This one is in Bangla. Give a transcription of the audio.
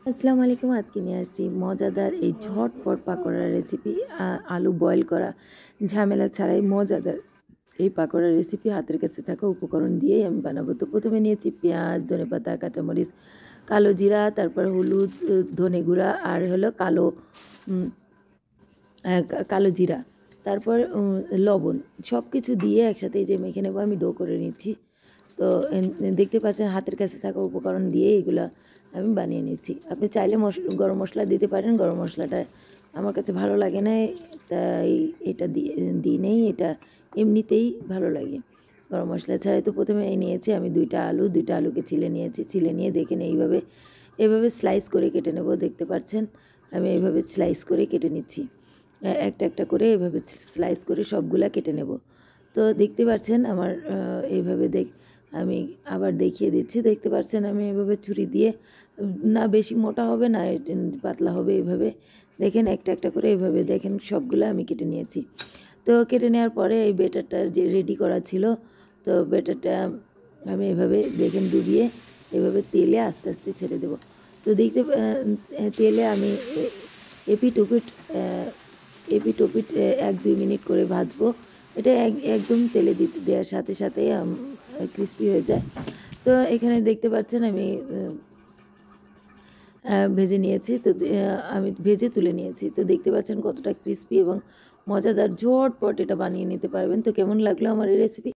আসসালামু আলাইকুম। আজকে নিয়ে আসছি মজাদার এই ঝটপট পাকোড়ার রেসিপি। আলু বয়েল করা ঝামেলা ছাড়াই মজাদার এই পাকোড়ার রেসিপি হাতের কাছে থাকা উপকরণ দিয়েই আমি বানাবো। তো প্রথমে নিয়েছি পেঁয়াজ, ধনেপাতা, কাঁচামরিচ, কালো জিরা, তারপর হলুদ, ধনে গুঁড়া আর হলো উম, কালো জিরা, তারপর লবণ, সব কিছু দিয়ে একসাথে এই যে মেখে নেবো। আমি ডো করে নিচ্ছি। তো দেখতে পাচ্ছেন হাতের কাছে থাকা উপকরণ দিয়ে এগুলা আমি বানিয়ে নিচ্ছি। আপনি চাইলে গরম মশলা দিতে পারেন। গরম মশলাটা আমার কাছে ভালো লাগে না, তাই এটা দিই নেই। এটা এমনিতেই ভালো লাগে গরম মশলা ছাড়াই। তো প্রথমে নিয়েছি আমি দুইটা আলুকে ছিলে নিয়েছি। ছিলে নিয়ে দেখেন এভাবে স্লাইস করে কেটে নেব। দেখতে পাচ্ছেন আমি এইভাবে স্লাইস করে কেটে নিচ্ছি। একটা একটা করে এভাবে স্লাইস করে সবগুলা কেটে নেব। তো দেখতে পাচ্ছেন আমার এইভাবে আমি আবার দেখিয়ে দিচ্ছি। দেখতে পাচ্ছেন আমি এভাবে ছুরি দিয়ে, না বেশি মোটা হবে না পাতলা হবে, এইভাবে দেখেন একটা একটা করে এইভাবে দেখেন সবগুলো আমি কেটে নিয়েছি। তো কেটে নেওয়ার পরে এই বেটারটা যে রেডি করা ছিল, তো বেটারটা আমি এভাবে দেখেন ডুবিয়ে এভাবে তেলে আস্তে আস্তে ছেড়ে দেব। তো দেখতে তেলে আমি এপিট ওপিট এপিট ওপিট 1-2 মিনিট করে ভাজবো। এটা একদম তেলে দেওয়ার সাথে সাথে ক্রিস্পি হয়ে যায়। তো এখানে দেখতে পাচ্ছেন আমি ভেজে নিয়েছি। তো আমি ভেজে তুলে নিয়েছি। তো দেখতে পাচ্ছেন কতটা ক্রিস্পি এবং মজাদার, ঝটপট এটা বানিয়ে নিতে পারবেন। তো কেমন লাগলো আমার এই রেসিপি?